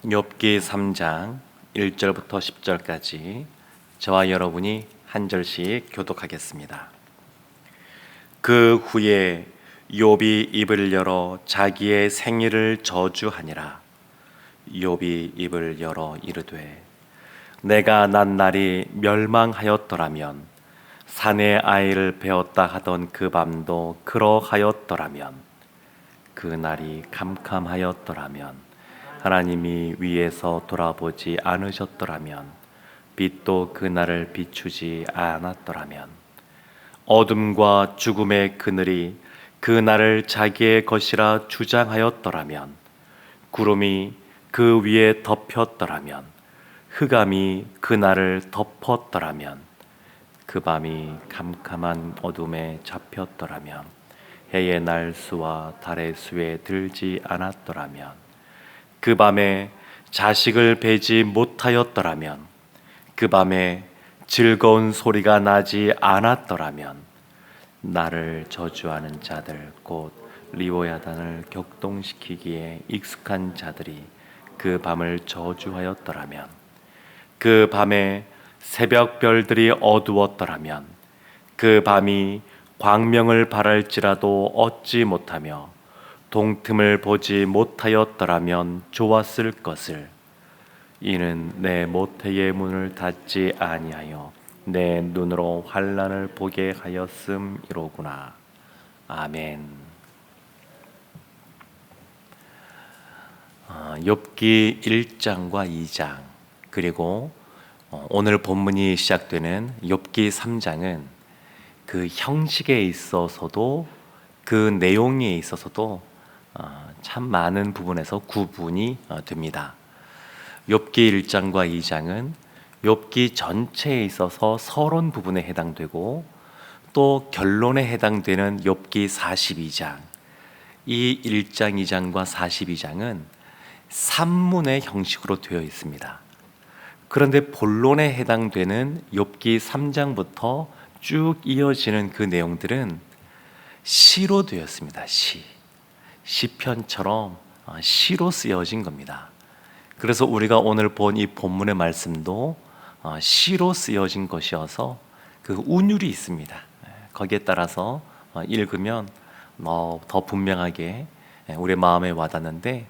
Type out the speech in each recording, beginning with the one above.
욥기 3장 1절부터 10절까지 저와 여러분이 한 절씩 교독하겠습니다. 그 후에 욥이 입을 열어 자기의 생일을 저주하니라. 욥이 입을 열어 이르되 내가 난 날이 멸망하였더라면 산에 아이를 베었다 하던 그 밤도 그러하였더라면 그 날이 캄캄하였더라면 하나님이 위에서 돌아보지 않으셨더라면 빛도 그 날을 비추지 않았더라면 어둠과 죽음의 그늘이 그 날을 자기의 것이라 주장하였더라면 구름이 그 위에 덮였더라면 흑암이 그 날을 덮었더라면 그 밤이 캄캄한 어둠에 잡혔더라면 해의 날 수와 달의 수에 들지 않았더라면 그 밤에 자식을 베지 못하였더라면 그 밤에 즐거운 소리가 나지 않았더라면 나를 저주하는 자들 곧 리워야단을 격동시키기에 익숙한 자들이 그 밤을 저주하였더라면 그 밤에 새벽 별들이 어두웠더라면 그 밤이 광명을 발할지라도 얻지 못하며 동틈을 보지 못하였더라면 좋았을 것을. 이는 내 모태의 문을 닫지 아니하여 내 눈으로 환난을 보게 하였음이로구나. 아멘. 욥기 1장과 2장 그리고 오늘 본문이 시작되는 욥기 3장은 그 형식에 있어서도 그 내용에 있어서도 참 많은 부분에서 구분이 됩니다. 욥기 1장과 2장은 욥기 전체에 있어서 서론 부분에 해당되고 또 결론에 해당되는 욥기 42장, 이 1장, 2장과 42장은 산문의 형식으로 되어 있습니다. 그런데 본론에 해당되는 욥기 3장부터 쭉 이어지는 그 내용들은 시로 되었습니다. 시편처럼 시로 쓰여진 겁니다. 그래서 우리가 오늘 본 이 본문의 말씀도 시로 쓰여진 것이어서 그 운율이 있습니다. 거기에 따라서 읽으면 더 분명하게 우리 마음에 와닿는데,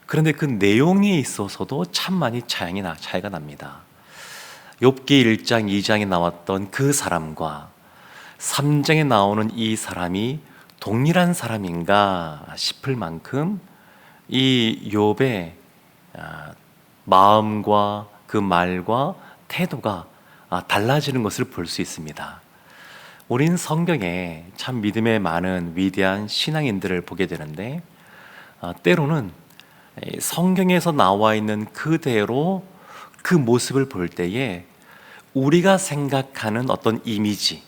그런데 그 내용에 있어서도 참 많이 차이가 납니다. 욥기 1장, 2장에 나왔던 그 사람과 3장에 나오는 이 사람이 동일한 사람인가 싶을 만큼 이 욥의 마음과 그 말과 태도가 달라지는 것을 볼 수 있습니다. 우린 성경에 참 믿음에 많은 위대한 신앙인들을 보게 되는데 때로는 성경에서 나와 있는 그대로 그 모습을 볼 때에 우리가 생각하는 어떤 이미지,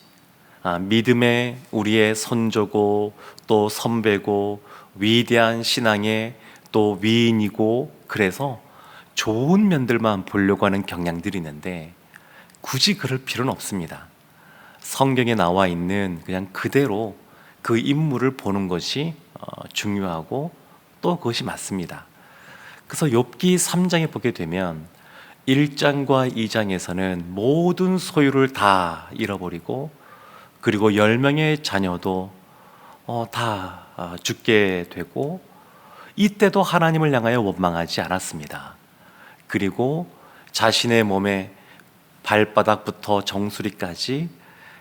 믿음의 우리의 선조고 또 선배고 위대한 신앙의 또 위인이고, 그래서 좋은 면들만 보려고 하는 경향들이 있는데 굳이 그럴 필요는 없습니다. 성경에 나와 있는 그냥 그대로 그 인물을 보는 것이 중요하고 또 그것이 맞습니다. 그래서 욥기 3장에 보게 되면 1장과 2장에서는 모든 소유를 다 잃어버리고 그리고 10명의 자녀도 다 죽게 되고, 이때도 하나님을 향하여 원망하지 않았습니다. 그리고 자신의 몸에 발바닥부터 정수리까지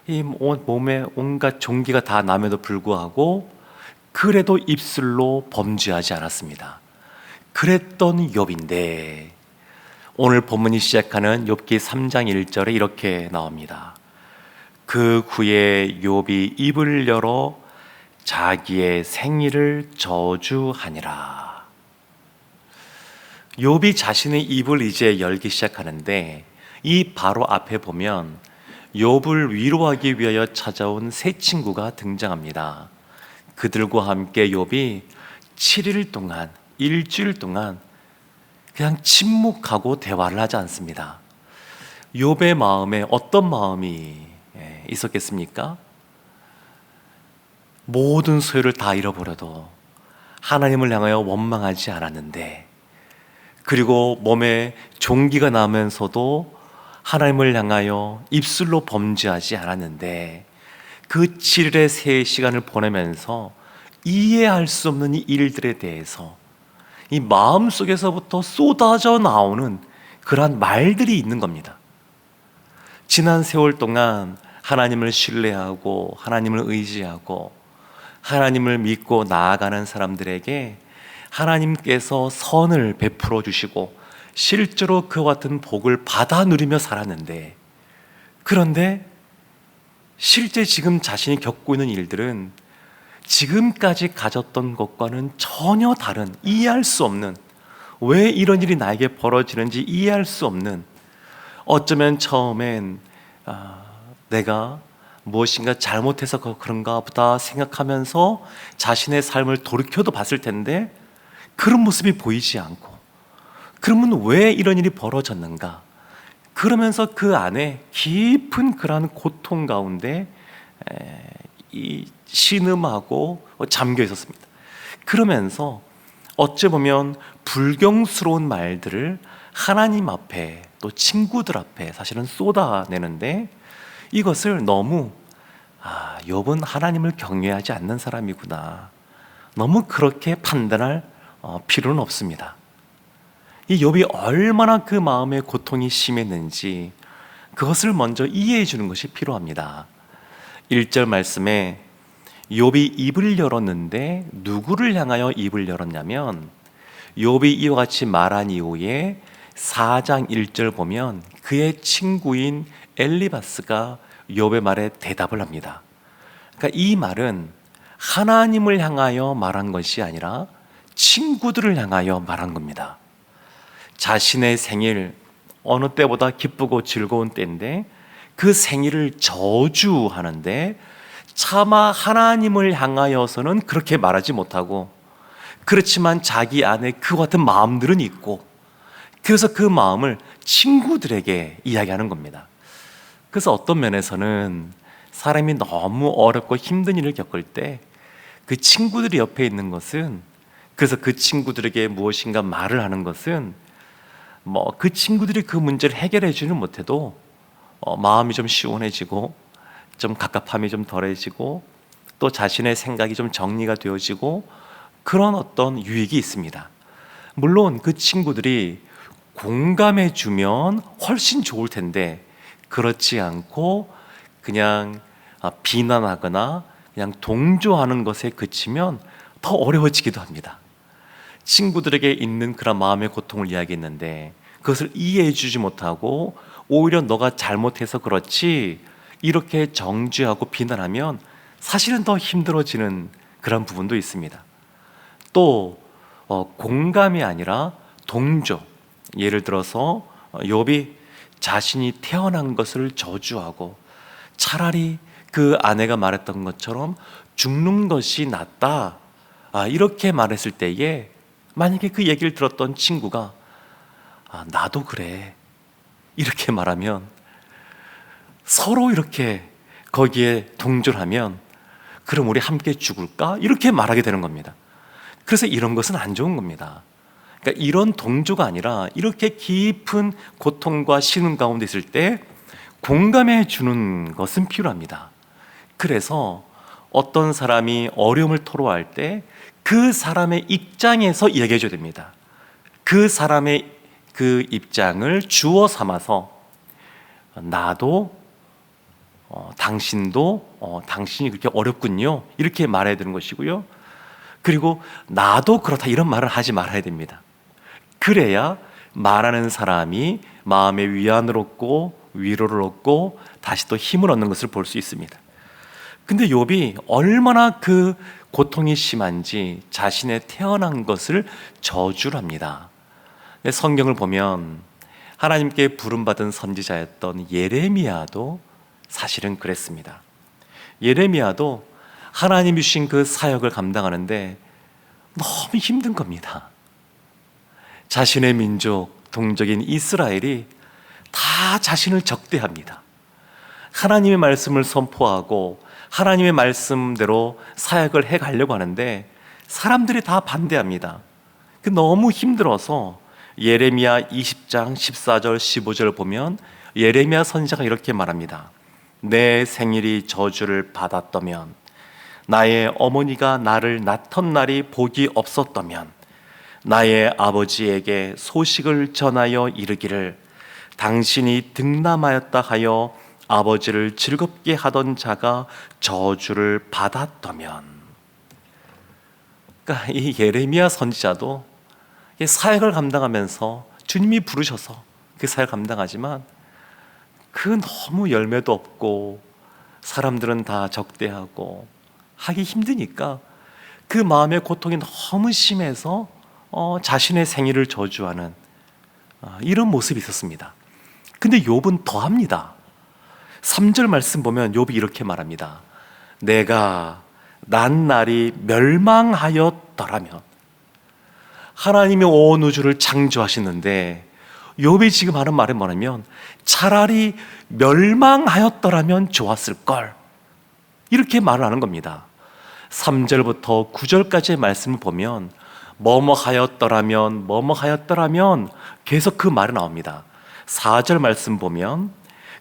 이 몸에 온갖 종기가 다 남에도 불구하고 그래도 입술로 범죄하지 않았습니다. 그랬던 욥인데 오늘 본문이 시작하는 욥기 3장 1절에 이렇게 나옵니다. 그 후에 욥이 입을 열어 자기의 생일을 저주하니라. 욥이 자신의 입을 이제 열기 시작하는데 이 바로 앞에 보면 욥을 위로하기 위하여 찾아온 세 친구가 등장합니다. 그들과 함께 욥이 7일 동안, 일주일 동안 그냥 침묵하고 대화를 하지 않습니다. 욥의 마음에 어떤 마음이 있었겠습니까? 모든 소유를 다 잃어버려도 하나님을 향하여 원망하지 않았는데 그리고 몸에 종기가 나면서도 하나님을 향하여 입술로 범죄하지 않았는데 그 7일의 세 시간을 보내면서 이해할 수 없는 이 일들에 대해서 이 마음속에서부터 쏟아져 나오는 그러한 말들이 있는 겁니다. 지난 세월 동안 하나님을 신뢰하고 하나님을 의지하고 하나님을 믿고 나아가는 사람들에게 하나님께서 선을 베풀어 주시고 실제로 그와 같은 복을 받아 누리며 살았는데, 그런데 실제 지금 자신이 겪고 있는 일들은 지금까지 가졌던 것과는 전혀 다른, 이해할 수 없는, 왜 이런 일이 나에게 벌어지는지 이해할 수 없는, 어쩌면 처음엔 내가 무엇인가 잘못해서 그런가 보다 생각하면서 자신의 삶을 돌이켜도 봤을 텐데 그런 모습이 보이지 않고, 그러면 왜 이런 일이 벌어졌는가? 그러면서 그 안에 깊은 그러한 고통 가운데 이 신음하고 잠겨 있었습니다. 그러면서 어찌 보면 불경스러운 말들을 하나님 앞에 또 친구들 앞에 사실은 쏟아내는데, 이것을 너무 욥은 하나님을 경외하지 않는 사람이구나, 너무 그렇게 판단할 필요는 없습니다. 이 욥이 얼마나 그 마음의 고통이 심했는지 그것을 먼저 이해해 주는 것이 필요합니다. 1절 말씀에 욥이 입을 열었는데 누구를 향하여 입을 열었냐면, 욥이 이와 같이 말한 이후에 4장 1절 보면 그의 친구인 엘리바스가 욥의 말에 대답을 합니다. 그러니까 이 말은 하나님을 향하여 말한 것이 아니라 친구들을 향하여 말한 겁니다. 자신의 생일, 어느 때보다 기쁘고 즐거운 때인데 그 생일을 저주하는데 차마 하나님을 향하여서는 그렇게 말하지 못하고, 그렇지만 자기 안에 그와 같은 마음들은 있고, 그래서 그 마음을 친구들에게 이야기하는 겁니다. 그래서 어떤 면에서는 사람이 너무 어렵고 힘든 일을 겪을 때 그 친구들이 옆에 있는 것은, 그래서 그 친구들에게 무엇인가 말을 하는 것은 그 친구들이 그 문제를 해결해 주는 못해도 마음이 좀 시원해지고 좀 갑갑함이 좀 덜해지고 또 자신의 생각이 좀 정리가 되어지고 그런 어떤 유익이 있습니다. 물론 그 친구들이 공감해 주면 훨씬 좋을 텐데, 그렇지 않고 그냥 비난하거나 그냥 동조하는 것에 그치면 더 어려워지기도 합니다. 친구들에게 있는 그런 마음의 고통을 이야기했는데 그것을 이해해 주지 못하고 오히려 너가 잘못해서 그렇지 이렇게 정죄하고 비난하면 사실은 더 힘들어지는 그런 부분도 있습니다. 또 공감이 아니라 동조, 예를 들어서 욥이 자신이 태어난 것을 저주하고 차라리 그 아내가 말했던 것처럼 죽는 것이 낫다, 이렇게 말했을 때에 만약에 그 얘기를 들었던 친구가 나도 그래 이렇게 말하면, 서로 이렇게 거기에 동조를 하면 그럼 우리 함께 죽을까? 이렇게 말하게 되는 겁니다. 그래서 이런 것은 안 좋은 겁니다. 그러니까 이런 동조가 아니라 이렇게 깊은 고통과 신음 가운데 있을 때 공감해 주는 것은 필요합니다. 그래서 어떤 사람이 어려움을 토로할 때 그 사람의 입장에서 이야기해 줘야 됩니다. 그 사람의 그 입장을 주어 삼아서 나도 당신도 당신이 그렇게 어렵군요 이렇게 말해야 되는 것이고요. 그리고 나도 그렇다 이런 말을 하지 말아야 됩니다. 그래야 말하는 사람이 마음의 위안을 얻고 위로를 얻고 다시 또 힘을 얻는 것을 볼 수 있습니다. 근데 욥이 얼마나 그 고통이 심한지 자신의 태어난 것을 저주를 합니다. 성경을 보면 하나님께 부름받은 선지자였던 예레미야도 사실은 그랬습니다. 예레미야도 하나님이 주신 그 사역을 감당하는데 너무 힘든 겁니다. 자신의 민족, 동족인 이스라엘이 다 자신을 적대합니다. 하나님의 말씀을 선포하고 하나님의 말씀대로 사역을 해가려고 하는데 사람들이 다 반대합니다. 너무 힘들어서 예레미야 20장 14절 15절 보면 예레미야 선지자가 이렇게 말합니다. 내 생일이 저주를 받았다면, 나의 어머니가 나를 낳던 날이 복이 없었다면, 나의 아버지에게 소식을 전하여 이르기를 당신이 등남하였다 하여 아버지를 즐겁게 하던 자가 저주를 받았다면. 그러니까 이 예레미야 선지자도 사역을 감당하면서 주님이 부르셔서 그 사역을 감당하지만 그 너무 열매도 없고 사람들은 다 적대하고 하기 힘드니까 그 마음의 고통이 너무 심해서 자신의 생일을 저주하는 이런 모습이 있었습니다. 근데 욥은 더합니다. 3절 말씀 보면 욥이 이렇게 말합니다. 내가 난 날이 멸망하였더라면. 하나님이 온 우주를 창조하시는데 욥이 지금 하는 말은 뭐냐면 차라리 멸망하였더라면 좋았을걸, 이렇게 말을 하는 겁니다. 3절부터 9절까지의 말씀을 보면 뭐뭐 하였더라면 계속 그 말이 나옵니다. 4절 말씀 보면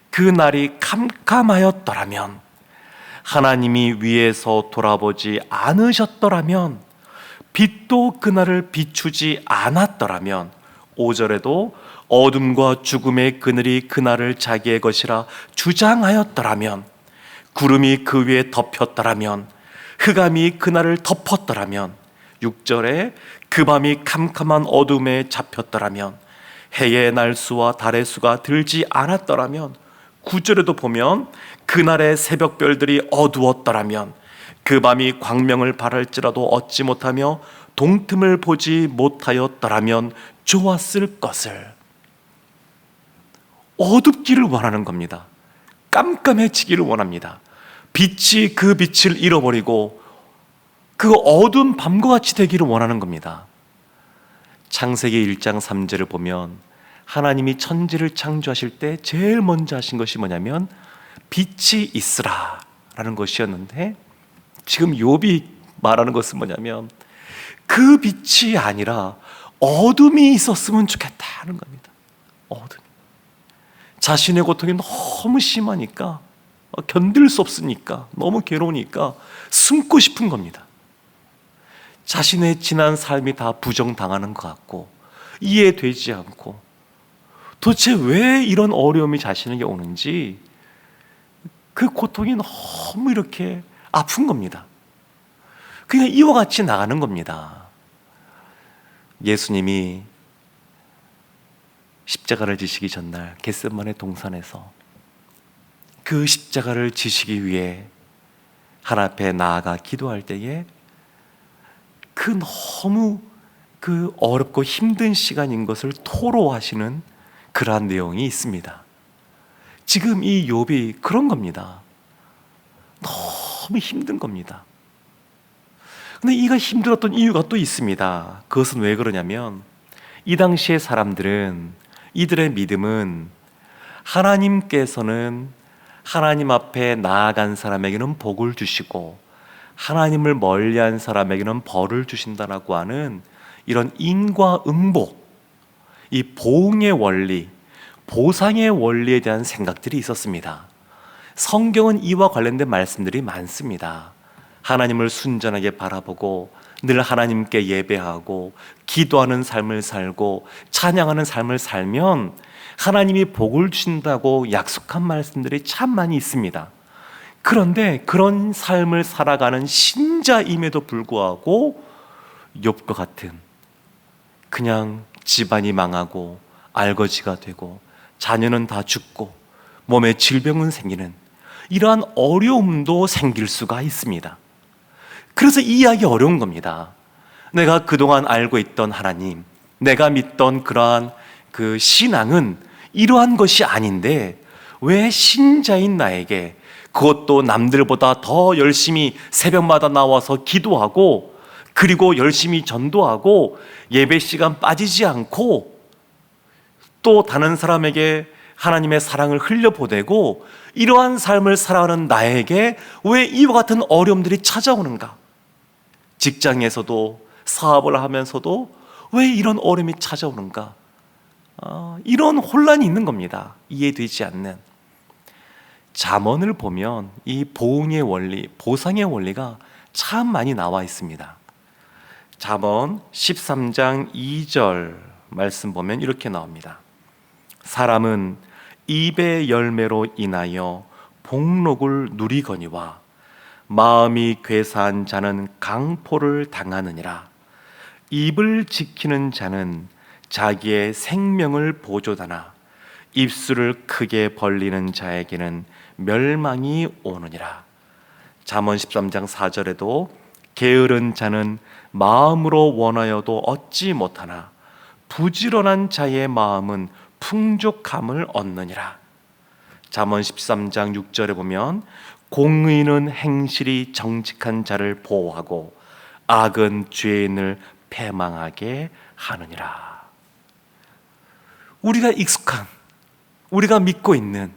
그 날이 캄캄하였더라면, 하나님이 위에서 돌아보지 않으셨더라면, 빛도 그날을 비추지 않았더라면, 5절에도 어둠과 죽음의 그늘이 그날을 자기의 것이라 주장하였더라면, 구름이 그 위에 덮였더라면, 흑암이 그날을 덮었더라면, 6절에 그 밤이 캄캄한 어둠에 잡혔더라면, 해의 날수와 달의 수가 들지 않았더라면, 9절에도 보면 그날의 새벽별들이 어두웠더라면, 그 밤이 광명을 발할지라도 얻지 못하며 동틈을 보지 못하였더라면 좋았을 것을. 어둡기를 원하는 겁니다. 깜깜해지기를 원합니다. 빛이 그 빛을 잃어버리고 그 어두운 밤과 같이 되기를 원하는 겁니다. 창세기 1장 3절을 보면 하나님이 천지를 창조하실 때 제일 먼저 하신 것이 뭐냐면 빛이 있으라 라는 것이었는데, 지금 욥이 말하는 것은 뭐냐면 그 빛이 아니라 어둠이 있었으면 좋겠다는 겁니다. 어둠. 자신의 고통이 너무 심하니까, 견딜 수 없으니까, 너무 괴로우니까 숨고 싶은 겁니다. 자신의 지난 삶이 다 부정당하는 것 같고 이해되지 않고 도대체 왜 이런 어려움이 자신에게 오는지 그 고통이 너무 이렇게 아픈 겁니다. 그냥 이와 같이 나가는 겁니다. 예수님이 십자가를 지시기 전날 겟세마네 동산에서 그 십자가를 지시기 위해 하나님 앞에 나아가 기도할 때에 그 너무 그 어렵고 힘든 시간인 것을 토로하시는 그러한 내용이 있습니다. 지금 이 욥이 그런 겁니다. 너무 힘든 겁니다. 근데 이가 힘들었던 이유가 또 있습니다. 그것은 왜 그러냐면 이 당시의 사람들은, 이들의 믿음은 하나님께서는 하나님 앞에 나아간 사람에게는 복을 주시고 하나님을 멀리한 사람에게는 벌을 주신다라고 하는 이런 인과응보, 이 보응의 원리, 보상의 원리에 대한 생각들이 있었습니다. 성경은 이와 관련된 말씀들이 많습니다. 하나님을 순전하게 바라보고 늘 하나님께 예배하고 기도하는 삶을 살고 찬양하는 삶을 살면 하나님이 복을 주신다고 약속한 말씀들이 참 많이 있습니다. 그런데 그런 삶을 살아가는 신자임에도 불구하고 욥과 같은 그냥 집안이 망하고 알거지가 되고 자녀는 다 죽고 몸에 질병은 생기는 이러한 어려움도 생길 수가 있습니다. 그래서 이해하기 어려운 겁니다. 내가 그동안 알고 있던 하나님, 내가 믿던 그러한 그 신앙은 이러한 것이 아닌데 왜 신자인 나에게, 그것도 남들보다 더 열심히 새벽마다 나와서 기도하고 그리고 열심히 전도하고 예배 시간 빠지지 않고 또 다른 사람에게 하나님의 사랑을 흘려보내고 이러한 삶을 살아가는 나에게 왜 이와 같은 어려움들이 찾아오는가? 직장에서도 사업을 하면서도 왜 이런 어려움이 찾아오는가? 이런 혼란이 있는 겁니다. 이해되지 않는. 잠언을 보면 이 보응의 원리, 보상의 원리가 참 많이 나와 있습니다. 잠언 13장 2절 말씀 보면 이렇게 나옵니다. 사람은 입의 열매로 인하여 복록을 누리거니와 마음이 괴사한 자는 강포를 당하느니라. 입을 지키는 자는 자기의 생명을 보존하나 입술을 크게 벌리는 자에게는 멸망이 오느니라. 잠언 13장 4절에도 게으른 자는 마음으로 원하여도 얻지 못하나 부지런한 자의 마음은 풍족함을 얻느니라. 잠언 13장 6절에 보면 공의는 행실이 정직한 자를 보호하고 악은 죄인을 패망하게 하느니라. 우리가 익숙한, 우리가 믿고 있는,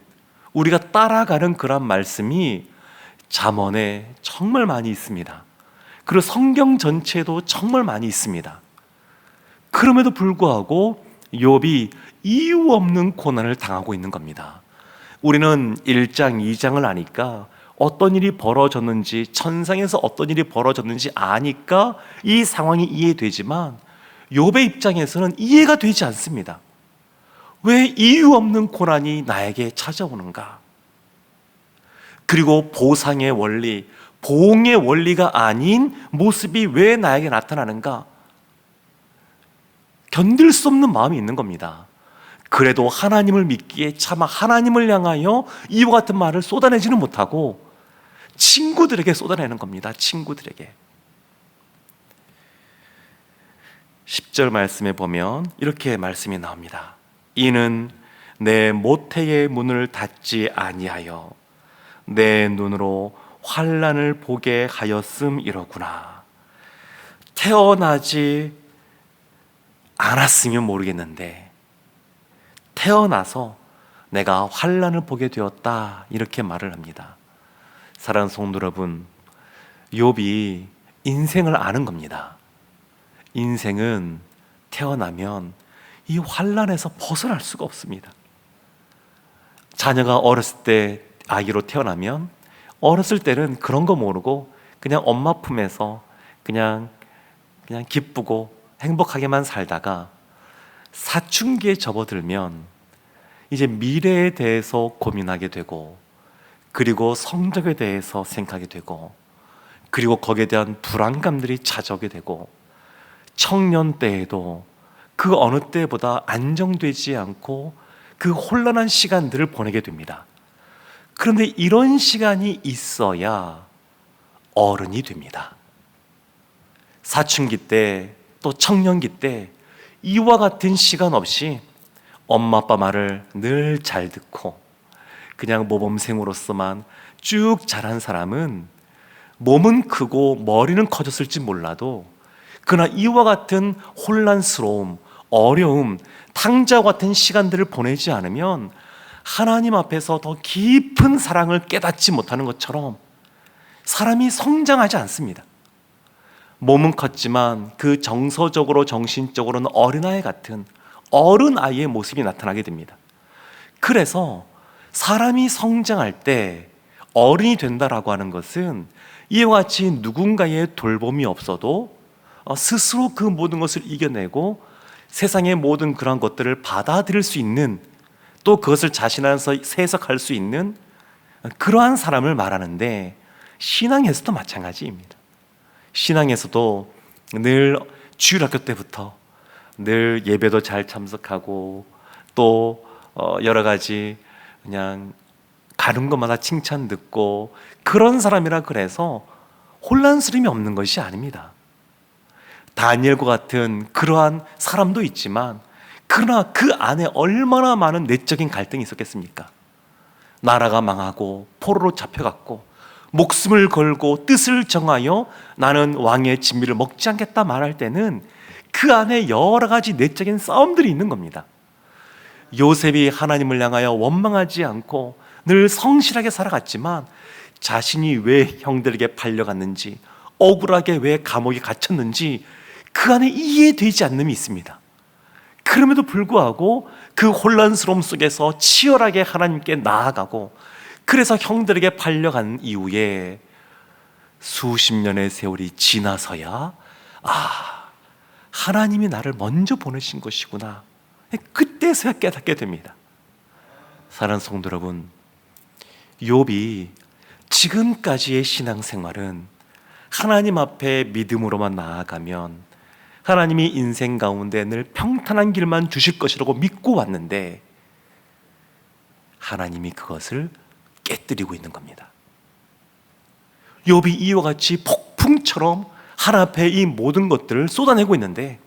우리가 따라가는 그런 말씀이 잠언에 정말 많이 있습니다. 그리고 성경 전체에도 정말 많이 있습니다. 그럼에도 불구하고 욥이 이유 없는 고난을 당하고 있는 겁니다. 우리는 1장, 2장을 아니까 어떤 일이 벌어졌는지, 천상에서 어떤 일이 벌어졌는지 아니까 이 상황이 이해되지만 욥의 입장에서는 이해가 되지 않습니다. 왜 이유 없는 고난이 나에게 찾아오는가? 그리고 보상의 원리, 보응의 원리가 아닌 모습이 왜 나에게 나타나는가? 견딜 수 없는 마음이 있는 겁니다. 그래도 하나님을 믿기에 차마 하나님을 향하여 이와 같은 말을 쏟아내지는 못하고 친구들에게 쏟아내는 겁니다. 친구들에게. 10절 말씀에 보면 이렇게 말씀이 나옵니다. 이는 내 모태의 문을 닫지 아니하여 내 눈으로 환난을 보게 하였음이로구나. 태어나지 않았으면 모르겠는데 태어나서 내가 환난을 보게 되었다, 이렇게 말을 합니다. 사랑하는 성도 여러분, 욥이 인생을 아는 겁니다. 인생은 태어나면 이 환난에서 벗어날 수가 없습니다. 자녀가 어렸을 때 아기로 태어나면 어렸을 때는 그런 거 모르고 그냥 엄마 품에서 그냥 기쁘고 행복하게만 살다가 사춘기에 접어들면 이제 미래에 대해서 고민하게 되고, 그리고 성적에 대해서 생각하게 되고, 그리고 거기에 대한 불안감들이 찾아오게 되고, 청년 때에도 그 어느 때보다 안정되지 않고 그 혼란한 시간들을 보내게 됩니다. 그런데 이런 시간이 있어야 어른이 됩니다. 사춘기 때, 또 청년기 때 이와 같은 시간 없이 엄마 아빠 말을 늘 잘 듣고 그냥 모범생으로서만 쭉 자란 사람은 몸은 크고 머리는 커졌을지 몰라도 그러나 이와 같은 혼란스러움, 어려움, 탕자와 같은 시간들을 보내지 않으면 하나님 앞에서 더 깊은 사랑을 깨닫지 못하는 것처럼 사람이 성장하지 않습니다. 몸은 컸지만 그 정서적으로 정신적으로는 어린아이 같은 어른아이의 모습이 나타나게 됩니다. 그래서 사람이 성장할 때 어른이 된다라고 하는 것은 이와 같이 누군가의 돌봄이 없어도 스스로 그 모든 것을 이겨내고 세상의 모든 그런 것들을 받아들일 수 있는, 또 그것을 자신 안에서 세석할 수 있는 그러한 사람을 말하는데, 신앙에서도 마찬가지입니다. 신앙에서도 늘 주일학교 때부터 늘 예배도 잘 참석하고 또 여러 가지 그냥 가는 것마다 칭찬 듣고 그런 사람이라 그래서 혼란스러움이 없는 것이 아닙니다. 다니엘과 같은 그러한 사람도 있지만, 그러나 그 안에 얼마나 많은 내적인 갈등이 있었겠습니까? 나라가 망하고 포로로 잡혀갔고 목숨을 걸고 뜻을 정하여 나는 왕의 진미를 먹지 않겠다 말할 때는 그 안에 여러 가지 내적인 싸움들이 있는 겁니다. 요셉이 하나님을 향하여 원망하지 않고 늘 성실하게 살아갔지만 자신이 왜 형들에게 팔려갔는지, 억울하게 왜 감옥에 갇혔는지 그 안에 이해되지 않는 게 있습니다. 그 그럼에도 불구하고 그 혼란스러움 속에서 치열하게 하나님께 나아가고, 그래서 형들에게 팔려간 이후에 수십 년의 세월이 지나서야 하나님이 나를 먼저 보내신 것이구나, 그때서야 깨닫게 됩니다. 사랑하는 성도 여러분, 욥이 지금까지의 신앙생활은 하나님 앞에 믿음으로만 나아가면 하나님이 인생 가운데 늘 평탄한 길만 주실 것이라고 믿고 왔는데, 하나님이 그것을 깨뜨리고 있는 겁니다. 욥이 이와 같이 폭풍처럼 하나님 앞에 이 모든 것들을 쏟아내고 있는데,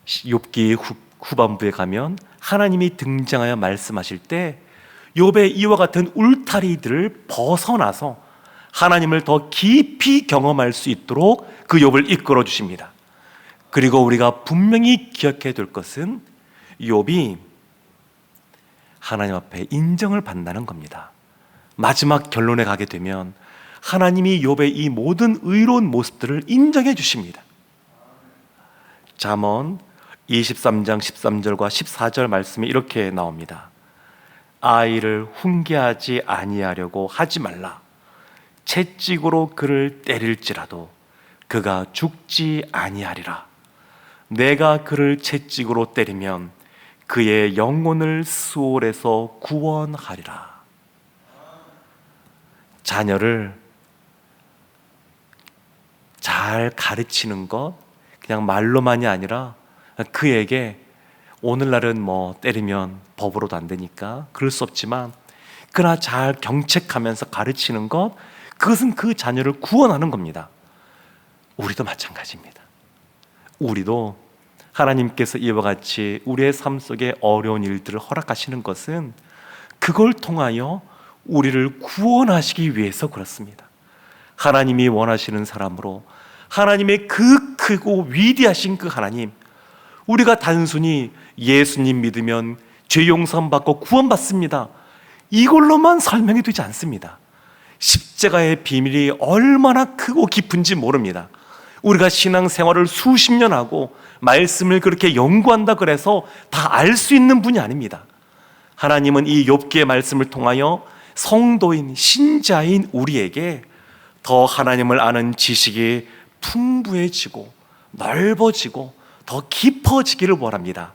욥기 후반부에 가면 하나님이 등장하여 말씀하실 때 욥의 이와 같은 울타리들을 벗어나서 하나님을 더 깊이 경험할 수 있도록 그 욥을 이끌어 주십니다. 그리고 우리가 분명히 기억해야 될 것은 욥이 하나님 앞에 인정을 받는다는 겁니다. 마지막 결론에 가게 되면 하나님이 욥의 이 모든 의로운 모습들을 인정해 주십니다. 잠언 23장 13절과 14절 말씀이 이렇게 나옵니다. 아이를 훈계하지 아니하려고 하지 말라. 채찍으로 그를 때릴지라도 그가 죽지 아니하리라. 내가 그를 채찍으로 때리면 그의 영혼을 수월에서 구원하리라. 자녀를 잘 가르치는 것, 그냥 말로만이 아니라 그에게 오늘날은 뭐 때리면 법으로도 안 되니까 그럴 수 없지만, 그러나 잘 경책하면서 가르치는 것, 그것은 그 자녀를 구원하는 겁니다. 우리도 마찬가지입니다. 우리도 하나님께서 이와 같이 우리의 삶 속에 어려운 일들을 허락하시는 것은 그걸 통하여 우리를 구원하시기 위해서 그렇습니다. 하나님이 원하시는 사람으로, 하나님의 그 크고 위대하신 그 하나님, 우리가 단순히 예수님 믿으면 죄 용서 받고 구원받습니다, 이걸로만 설명이 되지 않습니다. 십자가의 비밀이 얼마나 크고 깊은지 모릅니다. 우리가 신앙생활을 수십 년 하고 말씀을 그렇게 연구한다 그래서 다 알 수 있는 분이 아닙니다. 하나님은 이 욥기의 말씀을 통하여 성도인 신자인 우리에게 더 하나님을 아는 지식이 풍부해지고 넓어지고 더 깊어지기를 원합니다.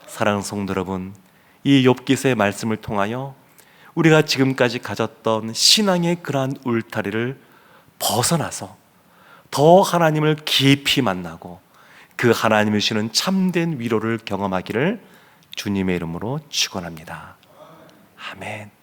사랑하는 성도 여러분, 이 욥기서의 말씀을 통하여 우리가 지금까지 가졌던 신앙의 그러한 울타리를 벗어나서 더 하나님을 깊이 만나고 그 하나님이 주시는 참된 위로를 경험하기를 주님의 이름으로 축원합니다. 아멘.